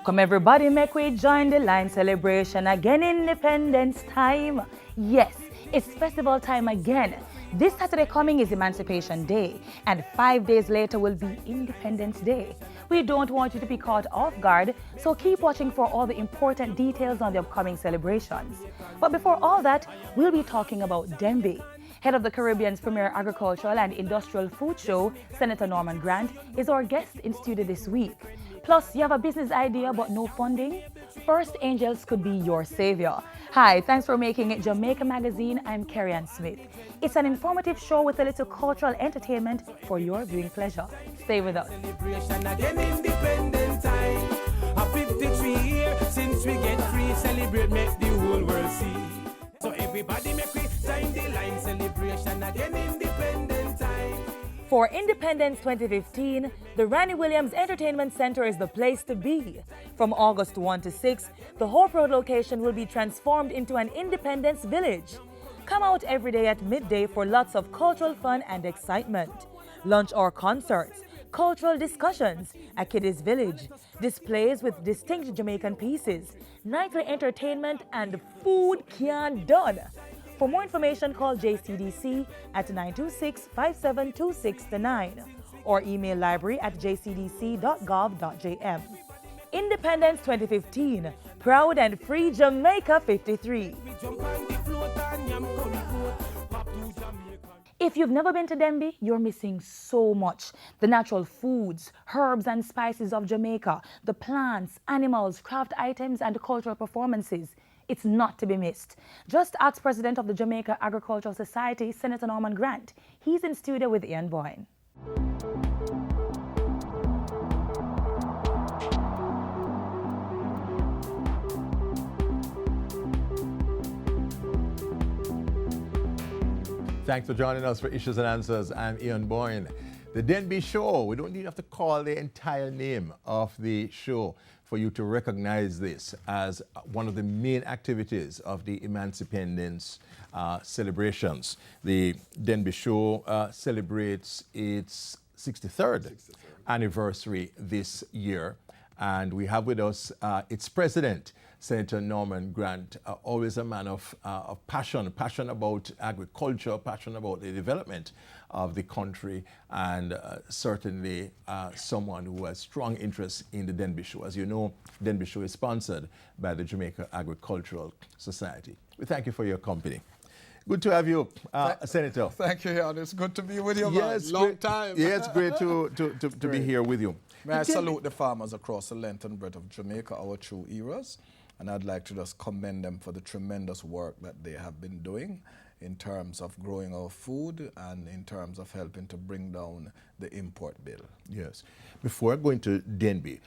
Come everybody, make we join the line celebration again, Independence time. Yes, it's festival time again. This Saturday coming is Emancipation Day, and 5 days later will be Independence Day. We don't want you to be caught off guard, so keep watching for all the important details on the upcoming celebrations. But before all that, we'll be talking about Denby. Head of the Caribbean's premier agricultural and industrial food show, Senator Norman Grant, is our guest in studio this week. Plus, you have a business idea but no funding? First Angels could be your savior. Hi, thanks for making it Jamaica Magazine. I'm Carrie Ann Smith. It's an informative show with a little cultural entertainment for your viewing pleasure. Stay with us. Celebration again, independent time. A 53 years since we get free. Celebrate, make the whole world see. So everybody make we time the line. Celebration again, independent time. For Independence 2015, the Randy Williams Entertainment Center is the place to be. From August 1 to 6, the Hope Road location will be transformed into an Independence Village. Come out every day at midday for lots of cultural fun and excitement. Lunch or concerts, cultural discussions, a kiddies village, displays with distinct Jamaican pieces, nightly entertainment, and food can done. For more information, call JCDC at 926-5726-9 or email library@jcdc.gov.jm. Independence 2015, proud and free Jamaica 53. We jump on the float and yam come float. Pop to Jamaica. If you've never been to Denby, you're missing so much. The natural foods, herbs and spices of Jamaica, the plants, animals, craft items, and cultural performances. It's not to be missed. Just ask President of the Jamaica Agricultural Society, Senator Norman Grant. He's in studio with Ian Boyne. Thanks for joining us for Issues and Answers. I'm Ian Boyne. The Denby Show, we don't even have to call the entire name of the show for you to recognize this as one of the main activities of the Emancipendence celebrations. The Denby Show celebrates its 63rd anniversary this year, and we have with us its president, Senator Norman Grant, always a man of passion about agriculture, passion about the development of the country, and certainly someone who has strong interest in the Denby Show. As you know, Denby Show is sponsored by the Jamaica Agricultural Society. We thank you for your company. Good to have you, Senator. Thank you, Ian. It's good to be with you, Yes, man. Long great, time. Yeah, it's great to be here with you. May I salute the farmers across the length and breadth of Jamaica, our true heroes, and I'd like to just commend them for the tremendous work that they have been doing in terms of growing our food and in terms of helping to bring down the import bill. Yes. Before I go into Denby,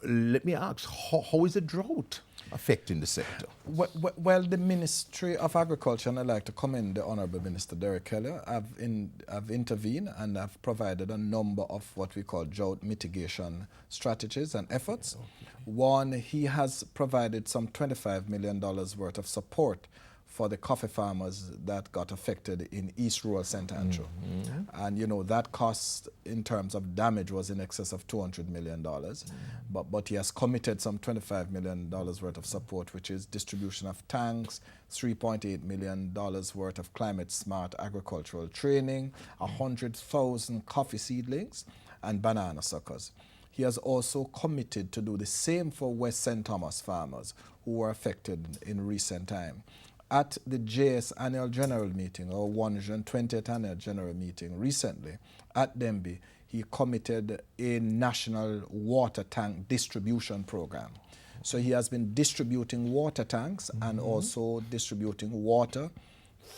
let me ask, how is the drought affecting the sector? Well, the Ministry of Agriculture, and I'd like to commend the Honourable Minister Derek Kelly, have intervened and have provided a number of what we call drought mitigation strategies and efforts. One, he has provided some $25 million worth of support for the coffee farmers that got affected in East Rural St. Andrew. And you know, that cost in terms of damage was in excess of $200 million. But he has committed some $25 million worth of support, which is distribution of tanks, $3.8 million worth of climate smart agricultural training, 100,000 coffee seedlings, and banana suckers. He has also committed to do the same for West St. Thomas farmers who were affected in recent time. At the JS Annual General Meeting, or 120th Annual General Meeting recently at Denby, he committed a national water tank distribution program. So he has been distributing water tanks and also distributing water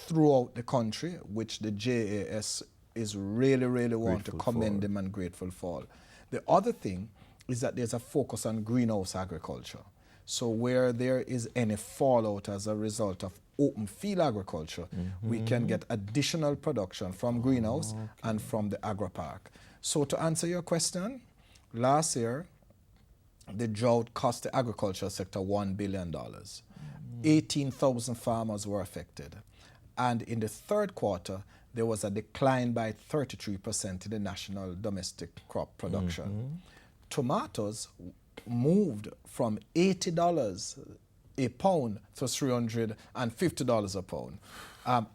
throughout the country, which the JAS is really want to commend him and grateful for. The other thing is that there's a focus on greenhouse agriculture. So where there is any fallout as a result of open field agriculture, we can get additional production from greenhouse and from the agri-park. So to answer your question, last year, the drought cost the agriculture sector $1 billion. 18,000 farmers were affected. And in the third quarter, there was a decline by 33% in the national domestic crop production. Tomatoes moved from $80 a pound to $350 a pound.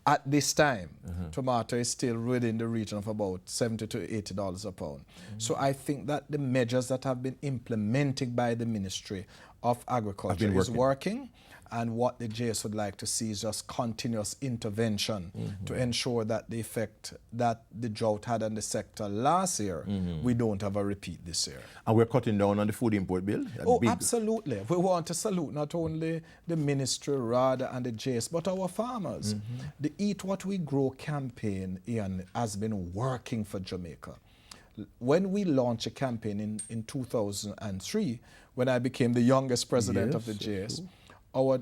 At this time, tomato is still within the region of about $70 to $80 a pound. So I think that the measures that have been implemented by the Ministry of Agriculture is working. And what the JS would like to see is just continuous intervention to ensure that the effect that the drought had on the sector last year, we don't have a repeat this year. And we're cutting down on the food import bill? Absolutely. We want to salute not only the ministry, RADA, and the JS, but our farmers. The Eat What We Grow campaign, Ian, has been working for Jamaica. When we launched a campaign in 2003, when I became the youngest president of the JS, our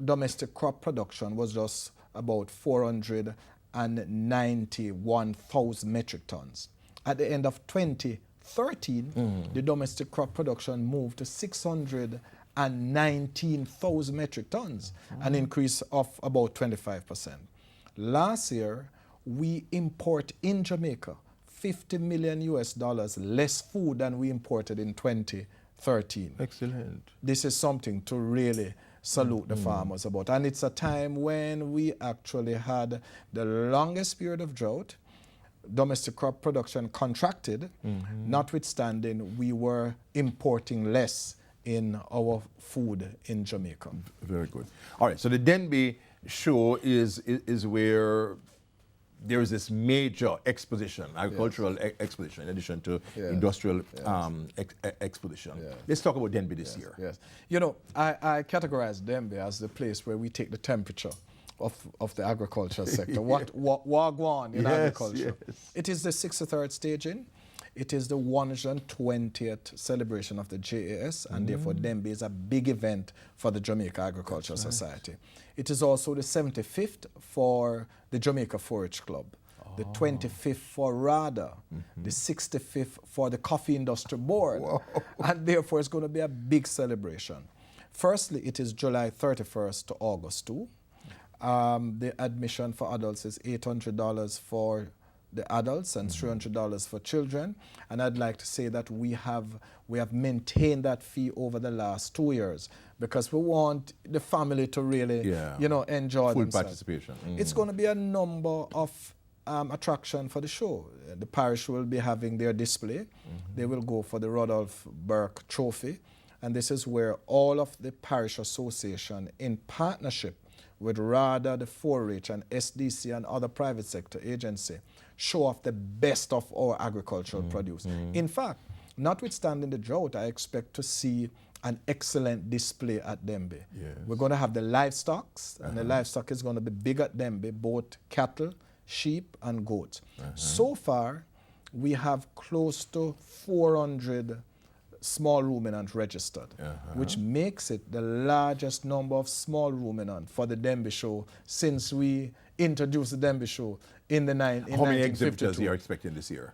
domestic crop production was just about 491,000 metric tons. At the end of 2013, the domestic crop production moved to 619,000 metric tons, an increase of about 25%. Last year, we import in Jamaica $50 million less food than we imported in 2013. Excellent. This is something to really salute the farmers about. And it's a time when we actually had the longest period of drought. Domestic crop production contracted, notwithstanding we were importing less in our food in Jamaica. Very good. All right, so the Denby show is where there is this major exposition, agricultural exposition, in addition to industrial exposition. Let's talk about Denby this year. Yes. You know, I categorize Denby as the place where we take the temperature of the agricultural sector. What go on in agriculture? It is the 63rd staging. It is the 120th celebration of the JAS, and therefore Denby is a big event for the Jamaica Agricultural Society. It is also the 75th for the Jamaica Forage Club, the 25th for RADA, the 65th for the Coffee Industry Board, and therefore it's going to be a big celebration. Firstly, it is July 31st to August 2. The admission for adults is $800 for the adults and $300 for children. And I'd like to say that we have maintained that fee over the last 2 years because we want the family to really, enjoy full themselves. participation. It's going to be a number of attraction for the show. The parish will be having their display. They will go for the Rodolph Burke Trophy. And this is where all of the parish association in partnership with RADA, the 4-H, and SDC and other private sector agency show off the best of our agricultural produce. In fact, notwithstanding the drought, I expect to see an excellent display at Denby. We're going to have the livestock, and the livestock is going to be big at Denby, both cattle, sheep, and goats. So far, we have close to 400 small ruminants registered, which makes it the largest number of small ruminants for the Denby show since we introduced the Denby show in the How many exhibitors are you expecting this year?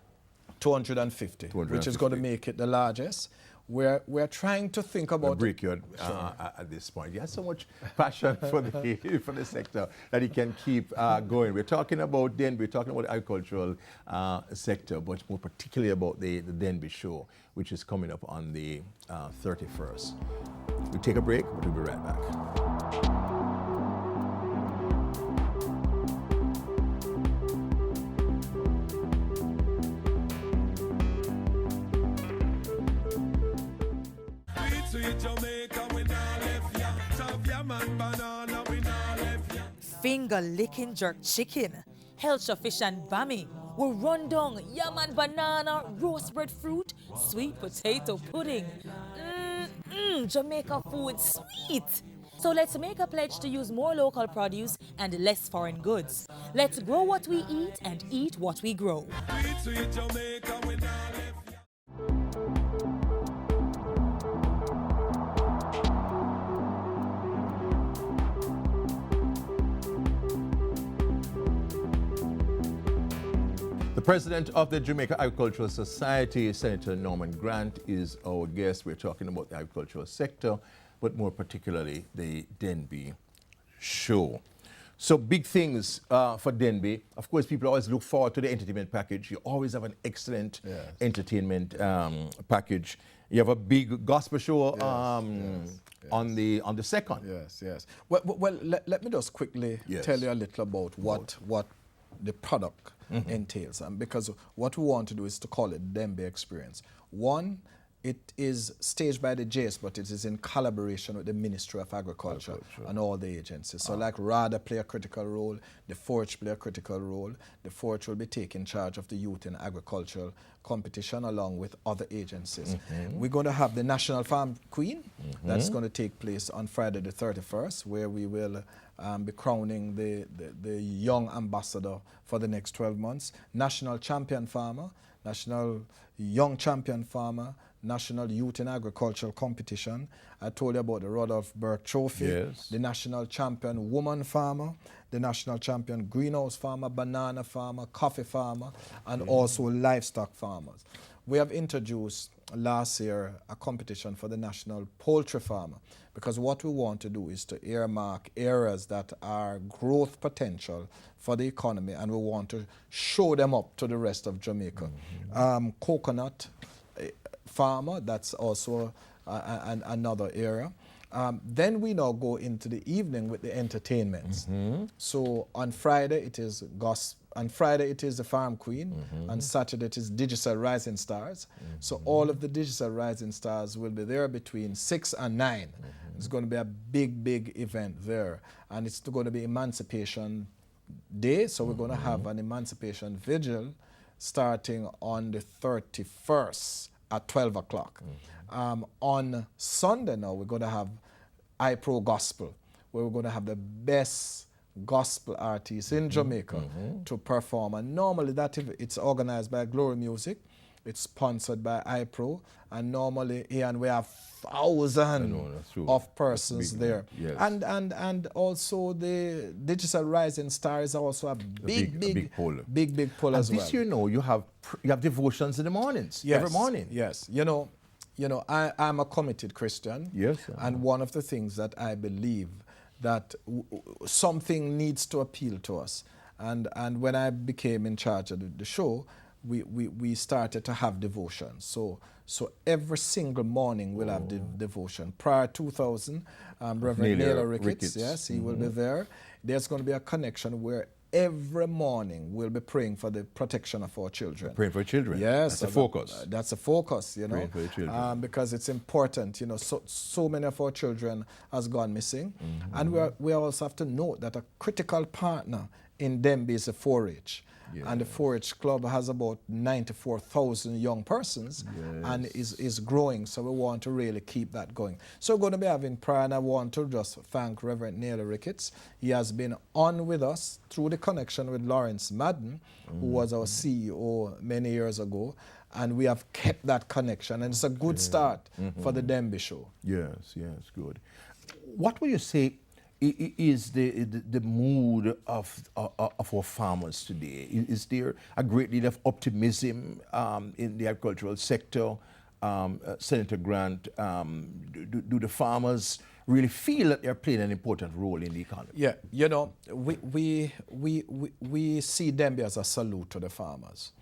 250, which is going to make it the largest. We're trying to think about Brickyard at this point. He has so much passion for the sector that he can keep going. We're talking about Denby, we're talking about the agricultural sector, but more particularly about the Denby show, which is coming up on the 31st. We take a break, but we'll be right back. Finger-licking jerk chicken, Helcher fish and bami, will run down yam and banana, roast breadfruit, sweet potato pudding. Jamaica food sweet. So let's make a pledge to use more local produce and less foreign goods. Let's grow what we eat and eat what we grow. Sweet Jamaica, we not left. The president of the Jamaica Agricultural Society, Senator Norman Grant, is our guest. We're talking about the agricultural sector, but more particularly the Denby show. So big things for Denby. Of course, people always look forward to the entertainment package. You always have an excellent entertainment package. You have a big gospel show on the 2nd. Yes, yes. Well, let me just quickly tell you a little about what the product entails, because what we want to do is to call it Denby Experience. One, it is staged by the JS, but it is in collaboration with the Ministry of Agriculture and all the agencies. So like RADA play a critical role, the Forge play a critical role. The Forge will be taking charge of the youth in agricultural competition along with other agencies. We're going to have the National Farm Queen. That's going to take place on Friday the 31st, where we will be crowning the young ambassador for the next 12 months. National Champion Farmer, National Young Champion Farmer, National Youth in Agricultural Competition. I told you about the Rudolph Burke Trophy, the National Champion Woman Farmer, the National Champion Greenhouse Farmer, Banana Farmer, Coffee Farmer, and also Livestock Farmers. We have introduced last year a competition for the National Poultry Farmer, because what we want to do is to earmark areas that are growth potential for the economy, and we want to show them up to the rest of Jamaica. Coconut farmer, that's also another area. Then we now go into the evening with the entertainments. So on Friday it is the Farm Queen. On Saturday it is Digital Rising Stars. So all of the Digital Rising Stars will be there between 6 and 9. It's going to be a big event there, and it's going to be Emancipation Day. So we're going to have an Emancipation Vigil starting on the 31st at 12 o'clock. On Sunday now, we're going to have iPro Gospel, where we're going to have the best gospel artists in Jamaica to perform. And normally it's organized by Glory Music. It's sponsored by iPro. And normally, we have thousands of persons there. And also the Digital Rising Star is also a big pull as well. This year, you have devotions in the mornings, every morning. Yes, I'm a committed Christian. Yes. And one of the things that I believe that something needs to appeal to us. And when I became in charge of the show, we started to have devotion. So every single morning we'll have the devotion. Prior 2000, Reverend Naylor Ricketts, yes, he will be there. There's going to be a connection where every morning we'll be praying for the protection of our children. Praying for children. Yes. That's a focus. That's a focus, Praying for the children. because it's important. So many of our children has gone missing. And we also have to note that a critical partner in Denby is the 4-H. And the 4-H Club has about 94,000 young persons and is growing. So we want to really keep that going. So we're going to be having prayer, and I want to just thank Reverend Naylor Ricketts. He has been on with us through the connection with Lawrence Madden, who was our CEO many years ago. And we have kept that connection. And it's a good start for the Denby show. Yes, good. What would you say is the mood of our farmers today? Is there a great deal of optimism in the agricultural sector? Senator Grant, do the farmers really feel that they're playing an important role in the economy? Yeah, we see Denby as a salute to the farmers.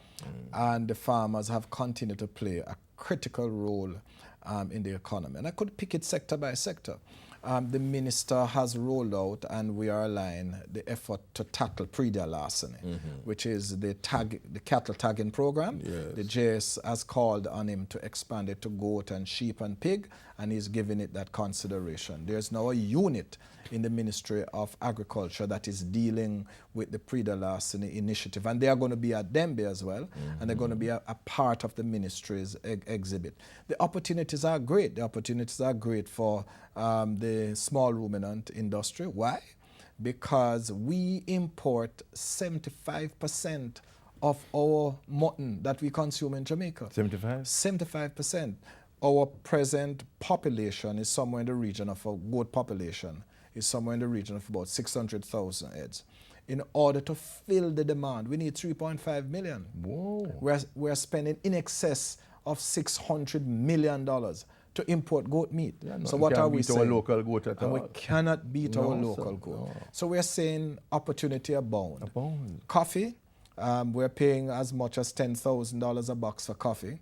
And the farmers have continued to play a critical role in the economy. And I could pick it sector by sector. The minister has rolled out, and we are aligned, the effort to tackle predial larceny, which is the cattle tagging program. Yes. The JS has called on him to expand it to goat and sheep and pig, and he's giving it that consideration. There's now a unit in the Ministry of Agriculture that is dealing with the predial larceny initiative, and they are going to be at Denby as well, and they're going to be a part of the ministry's exhibit. The opportunities are great. The opportunities are great for the small ruminant industry. Why? Because we import 75% of our mutton that we consume in Jamaica. 75? 75%. Our present population is somewhere in the region of a goat population is somewhere in the region of about 600,000 heads. In order to fill the demand, we need 3.5 million. Whoa. We're spending in excess of $600 million to import goat meat. Yeah, no, so you what can't are we beat our saying? local goat at And we all. cannot beat our No, local sir, goat. no. So we're saying opportunity abound. Abound. Coffee, we're paying as much as $10,000 a box for coffee.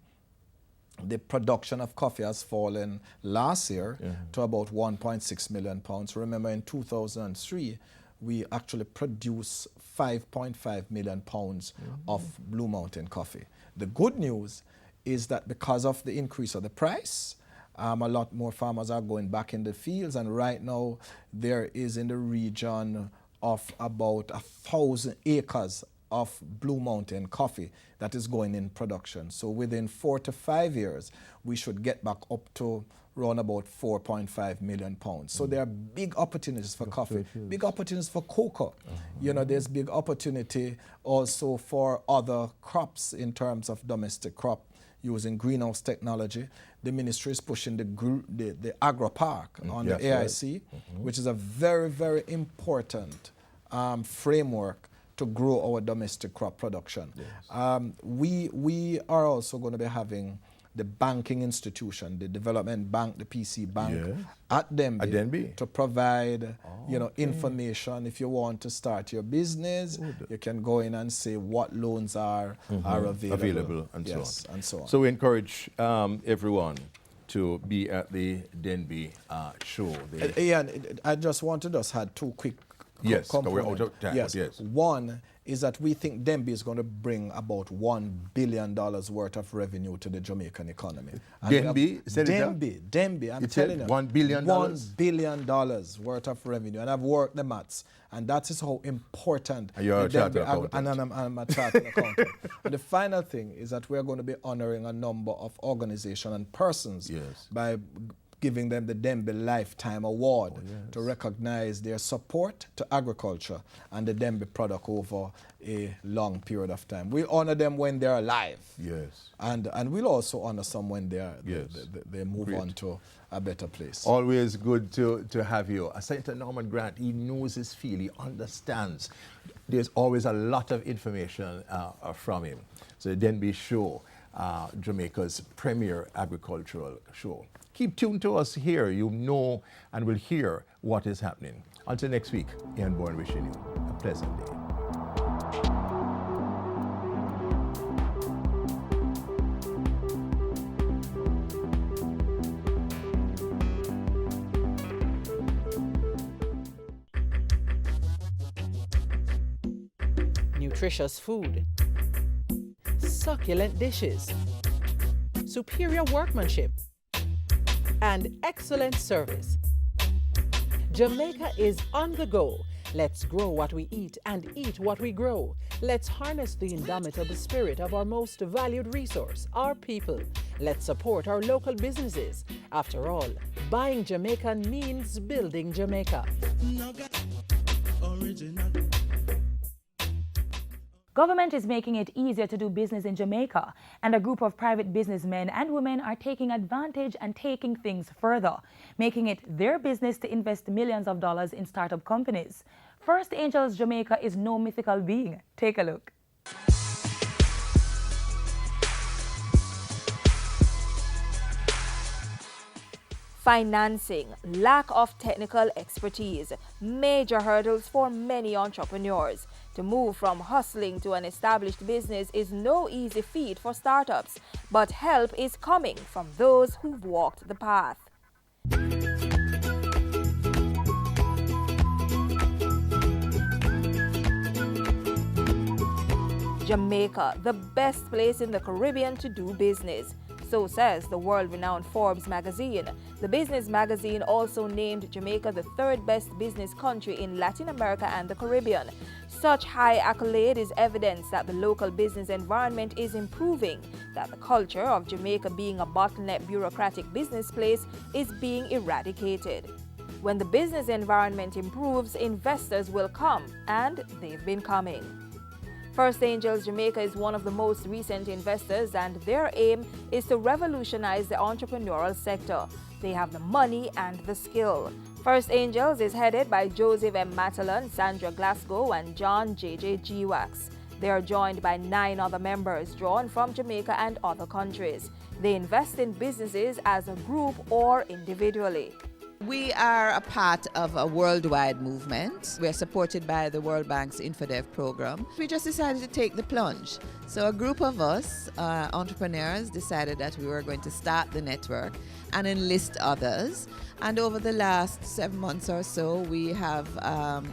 The production of coffee has fallen last year to about 1.6 million pounds. Remember, in 2003, we actually produced 5.5 million pounds of Blue Mountain coffee. The good news is that because of the increase of the price, a lot more farmers are going back in the fields, and right now there is in the region of about 1,000 acres of Blue Mountain coffee that is going in production. So within 4 to 5 years, we should get back up to around about 4.5 million pounds. So there are big opportunities for coffee, big opportunities for cocoa. You know, there's big opportunity also for other crops in terms of domestic crop using greenhouse technology. The ministry is pushing the agro park on the AIC, which is a very, very important framework to grow our domestic crop production. We are also going to be having the banking institution, the development bank, the PC Bank at Denby, to provide information. If you want to start your business, you can go in and say what loans are available and and so on. So we encourage everyone to be at the Denby show. I just want to add two quick Yes, components. we're out of time. Yes. One is that we think Denby is going to bring about $1 billion worth of revenue to the Jamaican economy. Denby? Denby, I'm telling you. $1 billion? $1 billion worth of revenue. And I've worked the maths. And that is how important. And you're a chartered accountant. And I'm a chartered accountant. And the final thing is that we're going to be honoring a number of organizations and persons by giving them the Denby Lifetime Award to recognize their support to agriculture and the Denby product over a long period of time. We honor them when they're alive. Yes. And we'll also honor some when they move on to a better place. Always good to have you. Senator Norman Grant, he knows his field, he understands. There's always a lot of information from him. So the Denby Show, Jamaica's premier agricultural show. Keep tuned to us here. You know and will hear what is happening. Until next week, Ian Bourne wishing you a pleasant day. Nutritious food, succulent dishes, superior workmanship, and excellent service. Jamaica is on the go. Let's grow what we eat and eat what we grow. Let's harness the indomitable spirit of our most valued resource, our people. Let's support our local businesses. After all, buying Jamaican means building Jamaica. Government is making it easier to do business in Jamaica, and a group of private businessmen and women are taking advantage and taking things further, making it their business to invest millions of dollars in startup companies. First Angels Jamaica is no mythical being. Take a look. Financing, lack of technical expertise, major hurdles for many entrepreneurs. To move from hustling to an established business is no easy feat for startups, but help is coming from those who've walked the path. Jamaica, the best place in the Caribbean to do business. So says the world-renowned Forbes magazine. The business magazine also named Jamaica the third best business country in Latin America and the Caribbean. Such high accolade is evidence that the local business environment is improving, that the culture of Jamaica being a bottleneck bureaucratic business place is being eradicated. When the business environment improves, investors will come, and they've been coming. First Angels Jamaica is one of the most recent investors, and their aim is to revolutionize the entrepreneurial sector. They have the money and the skill. First Angels is headed by Joseph M. Matalan, Sandra Glasgow, and John J.J. Giwax. They are joined by 9 other members drawn from Jamaica and other countries. They invest in businesses as a group or individually. We are a part of a worldwide movement. We are supported by the World Bank's InfoDev program. We just decided to take the plunge. So a group of us, entrepreneurs, decided that we were going to start the network and enlist others. And over the last 7 months or so, we have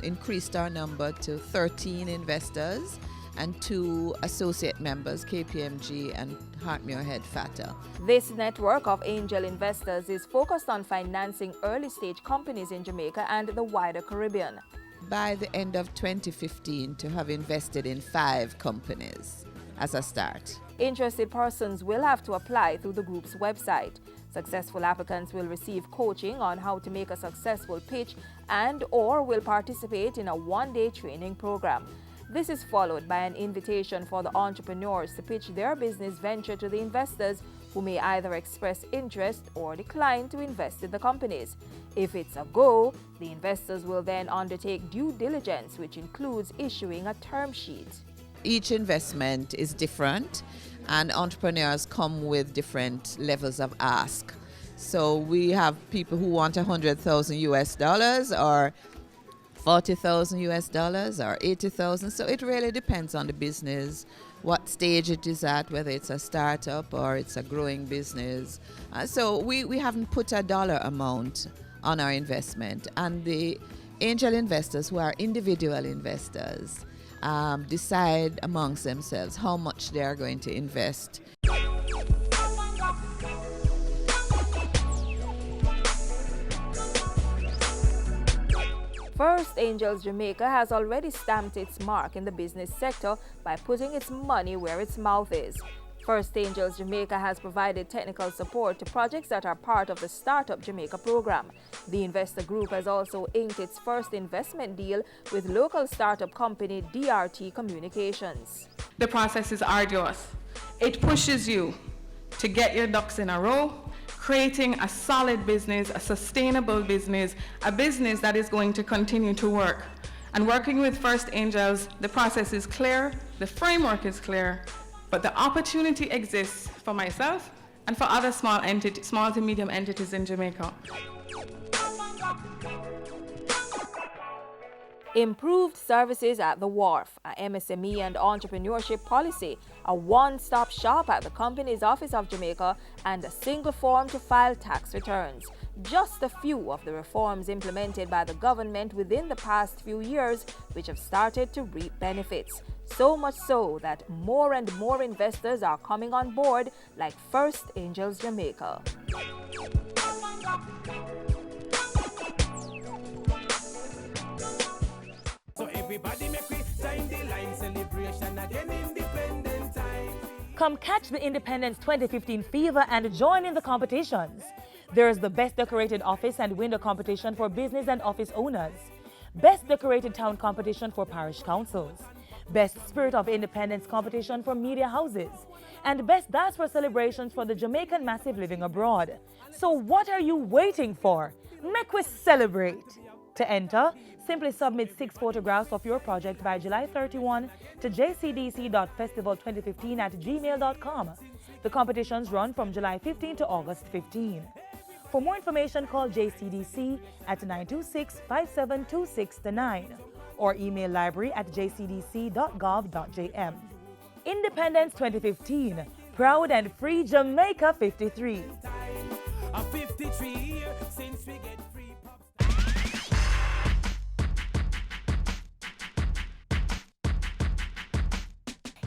increased our number to 13 investors and 2 associate members, KPMG and Hartmuir-Head Fata. This network of angel investors is focused on financing early-stage companies in Jamaica and the wider Caribbean. By the end of 2015, to have invested in 5 companies as a start. Interested persons will have to apply through the group's website. Successful applicants will receive coaching on how to make a successful pitch and/or will participate in a 1-day training program. This is followed by an invitation for the entrepreneurs to pitch their business venture to the investors, who may either express interest or decline to invest in the companies. If it's a go, the investors will then undertake due diligence, which includes issuing a term sheet. Each investment is different, and entrepreneurs come with different levels of ask. So we have people who want $100,000 or 40,000 US dollars or 80,000. So it really depends on the business, what stage it is at, whether it's a startup or it's a growing business. So we haven't put a dollar amount on our investment. And the angel investors, who are individual investors, decide amongst themselves how much they are going to invest. First Angels Jamaica has already stamped its mark in the business sector by putting its money where its mouth is. First Angels Jamaica has provided technical support to projects that are part of the Startup Jamaica program. The investor group has also inked its first investment deal with local startup company DRT Communications. The process is arduous. It pushes you to get your ducks in a row, creating a solid business, a sustainable business, a business that is going to continue to work. And working with First Angels, the process is clear, the framework is clear, but the opportunity exists for myself and for other small to medium entities in Jamaica. Improved services at the wharf, a MSME and entrepreneurship policy, a one-stop shop at the Companies Office of Jamaica, and a single form to file tax returns. Just a few of the reforms implemented by the government within the past few years, which have started to reap benefits. So much so that more and more investors are coming on board, like First Angels Jamaica. So everybody make we join the line celebration again, independent time. Come catch the Independence 2015 fever and join in the competitions. There is the Best Decorated Office and Window competition for business and office owners, Best Decorated Town competition for parish councils, Best Spirit of Independence competition for media houses, and Best Diaspora celebrations for the Jamaican Massive living abroad. So what are you waiting for? Make we celebrate! To enter, simply submit 6 photographs of your project by July 31 to jcdc.festival2015@gmail.com. The competitions run from July 15 to August 15. For more information, call JCDC at 926-5726-9 or email library@jcdc.gov.jm. Independence 2015, proud and free Jamaica 53. A 53 years since we get free.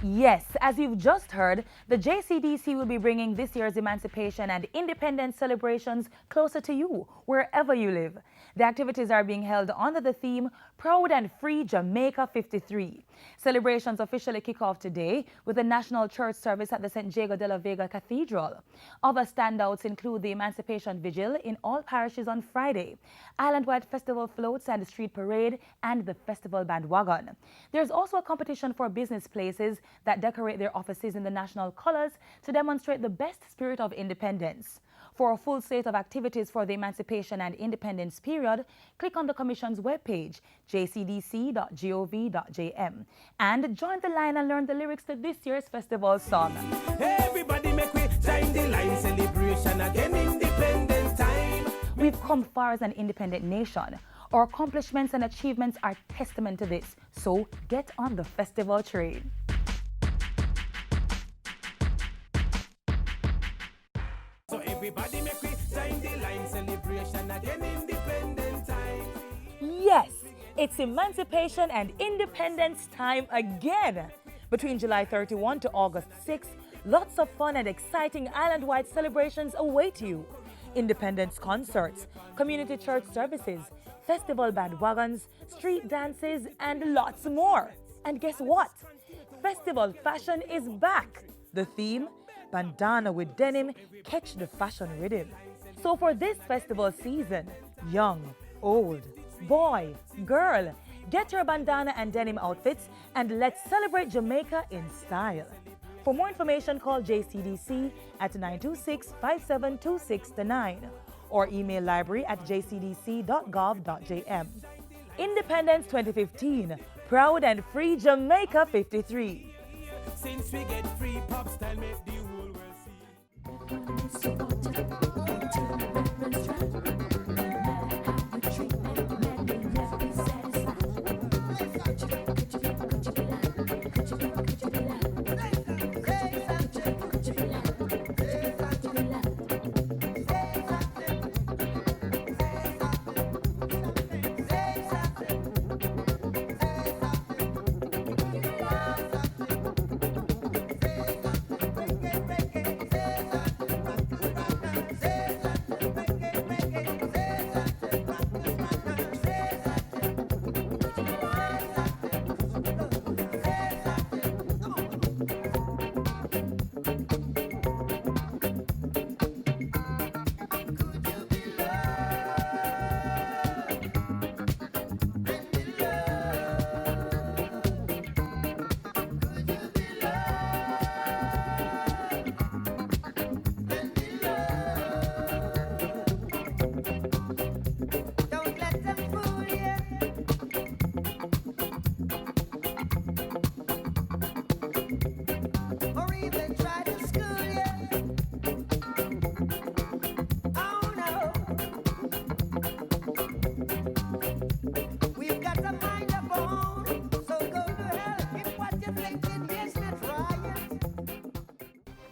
Yes, as you've just heard, the JCDC will be bringing this year's Emancipation and Independence celebrations closer to you, wherever you live. The activities are being held under the theme Proud and Free Jamaica 53. Celebrations officially kick off today with a national church service at the St. Diego de la Vega Cathedral. Other standouts include the Emancipation Vigil in all parishes on Friday, island-wide festival floats and street parade, and the festival bandwagon. There's also a competition for business places that decorate their offices in the national colors to demonstrate the best spirit of independence. For a full slate of activities for the Emancipation and Independence period, click on the Commission's webpage, jcdc.gov.jm, and join the line and learn the lyrics to this year's festival song. Everybody make we join the line celebration again, independent time. We've come far as an independent nation. Our accomplishments and achievements are testament to this, so get on the festival train. So everybody make we join the line celebration again, independent time. Yes, it's Emancipation and Independence time again. Between July 31 to August 6, lots of fun and exciting island-wide celebrations await you. Independence concerts, community church services, festival bandwagons, street dances, and lots more. And guess what? Festival fashion is back. The theme? Bandana with denim, catch the fashion rhythm. So for this festival season, young, old, boy, girl, get your bandana and denim outfits and let's celebrate Jamaica in style. For more information, call JCDC at 926-5726-9 or email library@jcdc.gov.jm. Independence 2015, proud and free Jamaica 53. Since we get free, pop style make the whole world see.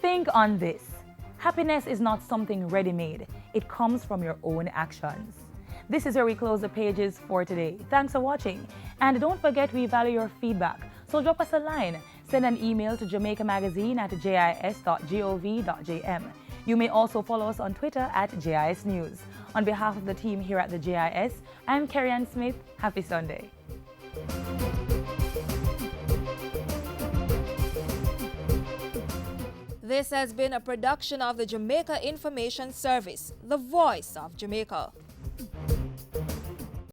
Think on this. Happiness is not something ready-made. It comes from your own actions. This is where we close the pages for today. Thanks for watching. And don't forget, we value your feedback. So drop us a line. Send an email to jamaicamagazine@jis.gov.jm. You may also follow us on Twitter @JIS News. On behalf of the team here at the JIS, I'm Kerry-Ann Smith. Happy Sunday. This has been a production of the Jamaica Information Service, the voice of Jamaica.